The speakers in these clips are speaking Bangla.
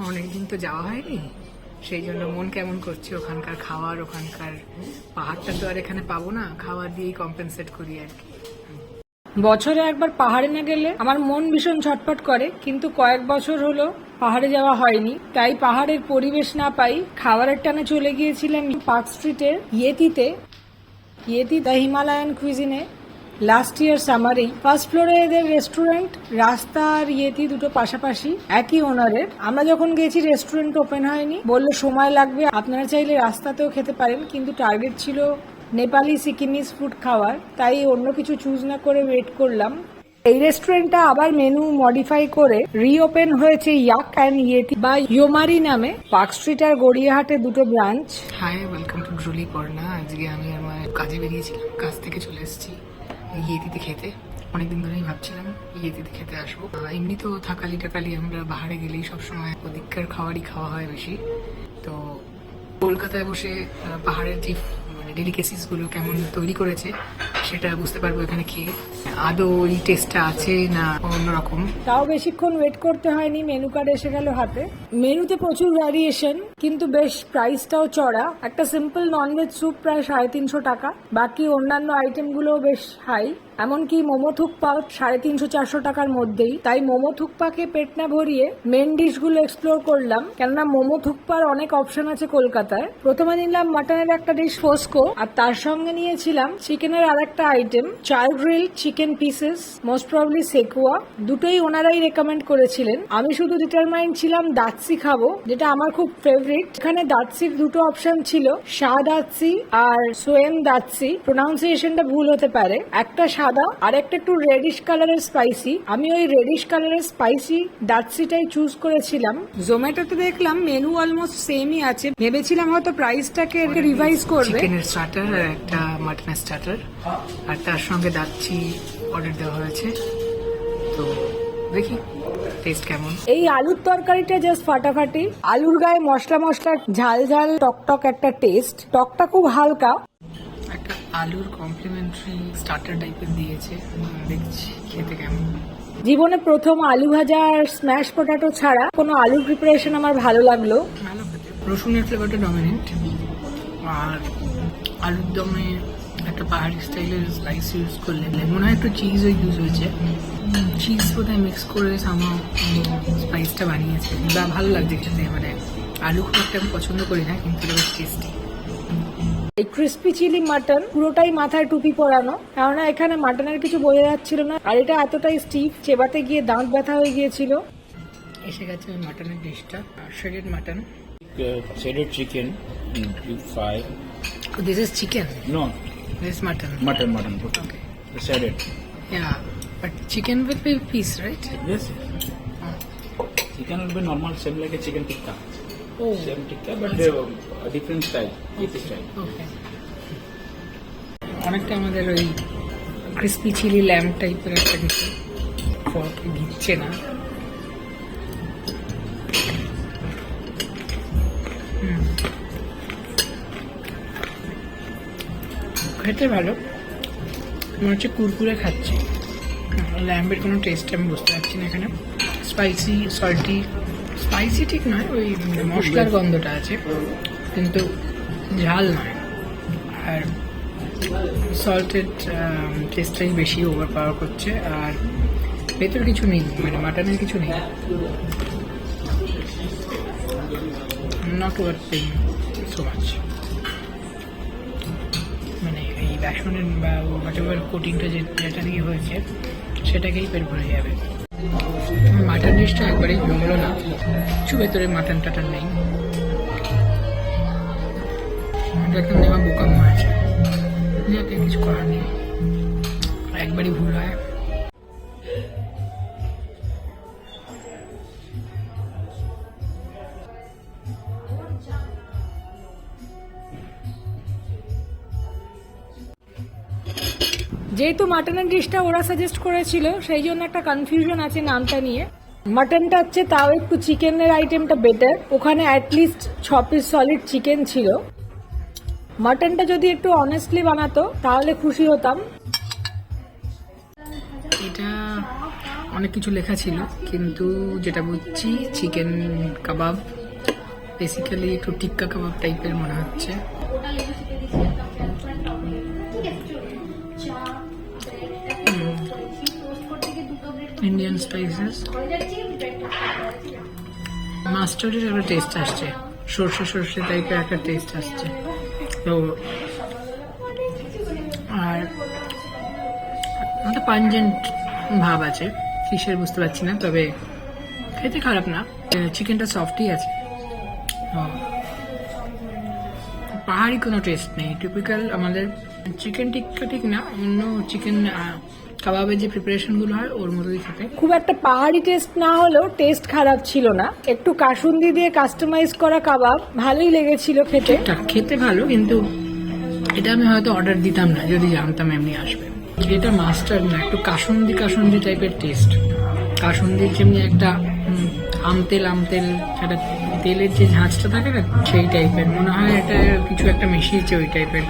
অনেকদিন তো যাওয়া হয়নি, সেই জন্য মন কেমন করছে। ওখানকার খাবার, ওখানকার পাহাড়টা তো আর এখানে পাবো না, খাবার দিয়েই কম্পেনসেট করি আর কি। বছরে একবার পাহাড়ে না গেলে আমার মন ভীষণ ছটফট করে, কিন্তু কয়েক বছর হলো পাহাড়ে যাওয়া হয়নি, তাই পাহাড়ের পরিবেশ না পাই খাবারের টানে চলে গিয়েছিলাম পার্ক স্ট্রিটের ইয়েতি দ্য হিমালয়ান কুইজিনে। লাস্ট ইয়ার সামারেই ফার্স্ট ফ্লোরে এদের রেস্টুরেন্ট, রাস্তা আর ইয়েতি দুটো পাশাপাশি, একই ওনারের। আমরা যখন গেছি রেস্টুরেন্ট ওপেন হয়নি, বললো সময় লাগবে, আপনারা চাইলে রাস্তাতেও খেতে পারেন, কিন্তু টার্গেট ছিল নেপালি সিকিমিজ ফুড খাওয়ার, তাই অন্য কিছু চুজ না করে ওয়েট করলাম। এই রেস্টুরেন্টটা আবার মেনু মডিফাই করে রিওপেন হয়েছে ইয়াক অ্যান্ড ইয়েতি বা ইয়োমারি নামে, পার্ক স্ট্রিট আর গড়িয়াহাটে দুটো ব্রাঞ্চ। হাই, ওয়েলকাম টু গ্রুলি পর্ণা। আজকে আমি আমার কাজে বেরিয়েছিলাম, কাজ থেকে চলে এসেছি ইয়েতিতে খেতে। অনেকদিন ধরেই ভাবছিলাম ইয়েতিতে খেতে আসবো। এমনি তো থাকালি টাকালি আমরা পাহাড়ে গেলেই সবসময় ওদিককার খাবারই খাওয়া হয় বেশি। তো কলকাতায় বসে পাহাড়ের যে ডেলিকেসিস গুলো কেমন তৈরি করেছে সেটা বুঝতে পারবো এখানে খেয়ে, আদৌ ওই টেস্টটা আছে না অন্যরকম। তাও বেশিক্ষণ ওয়েট করতে হয়নি, মেনু কার্ড এসে গেল হাতে। মেনুতে প্রচুর ভ্যারিয়েশন, কিন্তু বেশ প্রাইসটাও চড়া। একটা সিম্পল ননভেজ স্যুপ প্রায় 350 টাকা, বাকি অন্যান্য আইটেমগুলোও বেশ হাই। এমনকি মোমো থুকপা 350-400 টাকার মধ্যেই। তাই মোমো থুকপাকে পেট না ভরিয়ে মেন ডিশগুলো এক্সপ্লোর করলাম, কেননা মোমো থুকপার অনেক অপশন আছে কলকাতায়। প্রথমে নিলাম মাটনের একটা ডিশ ফোস্কো, আর তার সঙ্গে নিয়েছিলাম চিকেনের আর একটা আইটেম, চার grill chicken pieces, most probably sekuwa. দুটোই ওনারাই রেকমেন্ড করেছিলেন। আমি শুধু ডিটারমাইন্ড ছিলাম দাৎসি খাবো, যেটা আমার খুব ফেভারিট। এখানে দাৎসির দুটো অপশন ছিল, শাহ দাৎসি আর সোয়েম দাৎসি। প্রোনাউন্সিয়েশনটা ভুল হতে পারে, একটা সাদা আর একটা একটু রেডিশ কালারের স্পাইসি। আমি ওই রেডিশ কালারের স্পাইসি দাৎসিটাই চুজ করেছিলাম। জোম্যাটোতে দেখলাম মেনু অলমোস্ট সেমই আছে, ভেবেছিলাম হয়তো প্রাইসটাকে রিভাইজ করবে। চিকেনের স্টার্টার আর একটা মাটনের স্টার্টার, আর তার সঙ্গে দাৎসি অর্ডার দেওয়া হয়েছে। তো দেখি টেস্ট কেমন। এই আলুর তরকারিটা জাস্ট ফাটাফাটি। আলুর গায়ে মশলা মশলা ঝাল ঝাল টকটক একটা টেস্ট, টকটা খুব হালকা। একটা আলুর কমপ্লিমেন্টারি স্টার্টার টাইপের দিয়েছে, দেখছি খেতে কেমন। জীবনে প্রথম আলু ভাজা আর স্ম্যাশ পটাটো ছাড়া কোনো আলুর প্রিপারেশন আমার ভালো লাগলো। ভালো খেতে, রসুনের ফ্লেভারটা ডমিনেন্ট, আর আলুর দমে একটা পাহাড়ি স্টাইলের স্পাইস ইউজ করলে মনে হয় একটু চিজও ইউজ হয়েছে। চিজ বোধহয় মিক্স করে সামা স্পাইসটা বানিয়েছে, বা ভালো লাগছে খেতে। মানে আলু খুব একটা আমি পছন্দ করি না, কিন্তু এটা বেশ টেস্টি। এই ক্রিস্পি চিলি মাটন পুরোটাই মাথায় টুপি পরানো, কেননা এখানে মাটনের কিছু বোঝা যাচ্ছিল না, আর এটা এতটাই স্টিফ, চেবাতে গিয়ে দাঁত ব্যথা হয়ে গিয়েছিল। এসে গেছে ওই মাটনের ডিশটা, shredded mutton, shredded chicken in deep fry. This is chicken? No, this mutton? mutton. Okay. Shredded. Yeah, but chicken will be piece, right? Yes. Chicken will be normal, same like a chicken tikka. Oh, Same tikka, but a different style. This style. okay. অনেকটা আমাদের ওই ক্রিস্পি চিলি ল্যাম্প টাইপের একটা কিছু, ফর্ক দিচ্ছে না। খেতে ভালো, মনে হচ্ছে কুরকুরে খাচ্ছি। ল্যাম্বের কোনো টেস্ট আমি বুঝতে পারছি না এখানে। স্পাইসি, সল্টি, স্পাইসি ঠিক নয়, ওই মশলার গন্ধটা আছে, কিন্তু ঝাল নয়। আর সল্টেড টেস্টটাই বেশি ওভার পাওয়ার করছে, আর ভেতর কিছু নেই, মানে মাটনের কিছু নেই। নট ওভার সো মাচ, মানে এই বেসনের বা হোয়াট এভার কোটিংটা যেটা দিয়ে হয়েছে সেটাকেই পেট ভরে যাবে। মাটন ডিশটা একবারেই জমলো না, কিছু ভেতরে মাটন টাটন নেই। একদম নেওয়া বোকাম আছে, কিছু করার নেই, একবারই ভুল হয়। যেহেতু মাটনের ডিশটা ওরা সাজেস্ট করেছিল, সেই জন্য একটা কনফিউশন আছে নামটা নিয়ে। মাটনটা হচ্ছে তাও একটু চিকেনের আইটেমটা বেটার, ওখানে অ্যাটলিস্ট 6 পিস সলিড চিকেন ছিল। মাটনটা যদি একটু অনেস্টলি বানাতো তাহলে খুশি হতাম। এটা অনেক কিছু লেখা ছিল, কিন্তু যেটা বুঝছি চিকেন কাবাব, বেসিক্যালি একটু টিক্কা কাবাব টাইপের মনে হচ্ছে। ইন্ডিয়ান স্পাইসেস, মাস্টার্ডের একটা টেস্ট আসছে, সর্ষে সর্ষে টাইপের একটা টেস্ট আসছে। তো আর একটা পাঞ্জেন্ট ভাব আছে, কিসের বুঝতে পারছি না, তবে খেতে খারাপ না। চিকেনটা সফটই আছে, পাহাড়ি কোনো টেস্ট নেই, টিপিক্যাল আমাদের চিকেন টিক্কা ঠিক না, অন্য চিকেন কাবাবের যে প্রিপারেশনগুলো হয় ওর মতোই খেতে। খুব একটা পাহাড়ি টেস্ট না হলেও টেস্ট খারাপ ছিল না। একটু কাসুন্দি দিয়ে কাস্টমাইজ করা কাবাব, ভালোই লেগেছিল খেতে। ঠিকঠাক, খেতে ভালো, কিন্তু এটা আমি হয়তো অর্ডার দিতাম না যদি জানতাম এমনি আসবে। এটা মাস্টার্ড না, একটু কাসুন্দি কাসুন্দি টাইপের টেস্ট। কাসুন্দির যেমনি একটা আমতেল আমতেল একটা তেলের যে ঝাঁঝটা থাকে না, সেই টাইপের মনে হয়। এটা কিছু একটা মিশিয়েছে ওই টাইপের।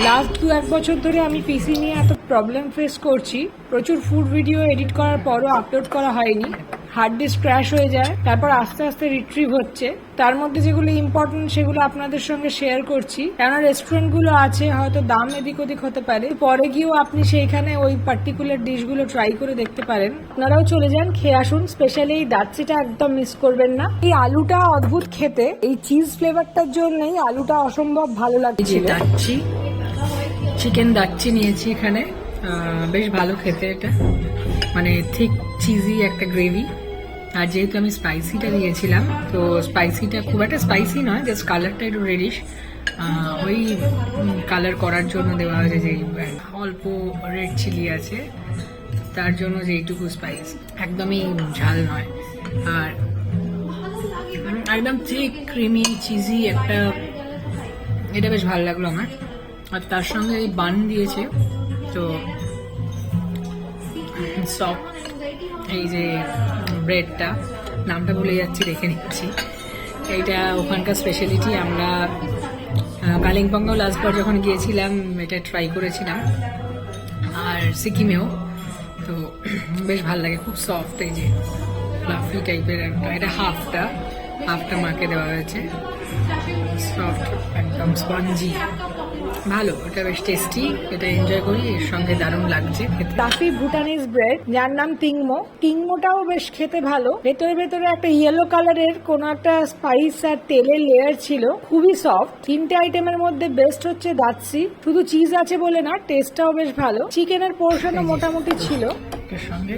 লাস্ট 2-1 বছর ধরে আমি পিসি নিয়ে এত প্রবলেম ফেস করছি, প্রচুর ফুড ভিডিও এডিট করার পরও আপলোড করা হয়নি। হার্ড ডিস্ক ক্র্যাশ হয়ে যায়, তারপর আস্তে আস্তে রিট্রিভ হচ্ছে। তার মধ্যে যেগুলো ইম্পর্টেন্ট সেগুলো আপনাদের সঙ্গে শেয়ার করছি, কেননা রেস্টুরেন্টগুলো আছে, হয়তো দাম এদিক ওদিক হতে পারে, পরে গিয়েও আপনি সেইখানে ওই পার্টিকুলার ডিশগুলো ট্রাই করে দেখতে পারেন। আপনারাও চলে যান, খেয়ে আসুন। স্পেশালি এই দাচ্ছিটা একদম মিস করবেন না। এই আলুটা অদ্ভুত খেতে, এই চিজ ফ্লেভারটার জন্যই আলুটা অসম্ভব ভালো লাগছে। দাচ্ছি, চিকেন দাচ্ছি নিয়েছি এখানে, বেশ ভালো খেতে এটা, মানে ঠিক চিজি একটা গ্রেভি। আর যেহেতু আমি স্পাইসিটা দিয়েছিলাম, তো স্পাইসিটা খুব একটা স্পাইসি নয়, জাস্ট কালারটা একটু রেডিশ, ওই কালার করার জন্য দেওয়া হয়েছে। যে অল্প রেড চিলি আছে তার জন্য যেইটুকু স্পাইস, একদমই ঝাল নয়। আর একদম ঠিক ক্রিমি চিজি একটা, এটা বেশ ভালো লাগলো আমার। আর তার সঙ্গে এই বান দিয়েছে, তো সফট এই যে ব্রেডটা, নামটা ভুলে যাচ্ছি, রেখে নিচ্ছি। এইটা ওখানকার স্পেশালিটি। আমরা কালিম্পংও লাস্টবার যখন গিয়েছিলাম এটা ট্রাই করেছিলাম, আর সিকিমেও, তো বেশ ভালো লাগে, খুব সফট, এই যে ফ্লাফি টাইপের একটা। এটা হাফটা মাকে দেওয়া হয়েছে, সফট একদম স্পঞ্জি, ভালো, এটা বেশ টেস্টি, এটা এনজয় করি, এর সঙ্গে দারুণ লাগছে খেতে। টাফি ভুটানিজ ব্রেড, যার নাম টিংমো। টিংমোটাও বেশ খেতে ভালো। ভেতরে একটা ইয়েলো কালারের কোন একটা স্পাইস আর তেলের লেয়ার ছিল, খুবই সফট। 3টে আইটেমের মধ্যে বেস্ট হচ্ছে দাচ্ছি, শুধু চিজ আছে বলে না, টেস্টটাও বেশ ভালো। চিকেনের পোর্শনও মোটামুটি ছিল। এর সঙ্গে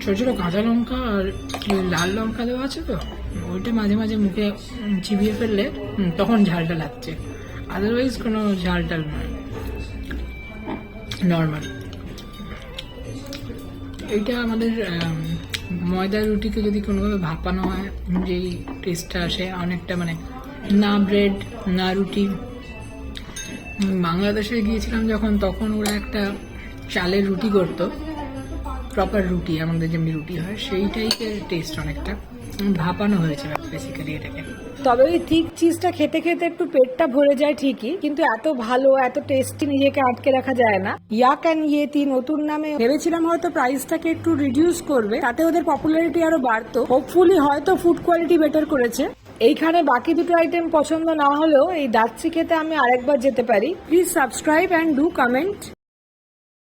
ছোট ছোট কাঁচা লঙ্কা আর লাল লঙ্কা দেওয়া আছে, তো ওইটা মাঝে মাঝে মুখে চিবিয়ে ফেললে তখন ঝালটা লাগছে, আদারওয়াইজ কোনো ঝাল টাল নয়, নর্মাল। এইটা আমাদের ময়দার রুটিকে যদি কোনোভাবে ভাপানো হয়, যেই টেস্টটা আসে অনেকটা, মানে না ব্রেড না রুটি। বাংলাদেশে গিয়েছিলাম যখন, তখন ওরা একটা চালের রুটি করতো, প্রপার রুটি, আমাদের যেমনি রুটি হয় সেই টাইপের টেস্ট, অনেকটা ভাপানো হয়েছে বেসিক্যালি এটাকে। তবে ওই থিক চিজটা খেতে খেতে একটু পেটটা ভরে যায় ঠিকই, কিন্তু এত ভালো এত টেস্টি নিজেকে আটকে রাখা যায় না। ইয়াক অ্যান্ড ইয়েতি নতুন নামে, ভেবেছিলাম হয়তো প্রাইসটাকে একটু রিডিউস করবে, তাতে ওদের পপুলারিটি আরো বাড়তো। হোপফুলি হয়তো ফুড কোয়ালিটি বেটার করেছে। এইখানে বাকি দুটো আইটেম পছন্দ না হলেও এই দাচ্ছি খেতে আমি আরেকবার যেতে পারি। Please subscribe and do comment.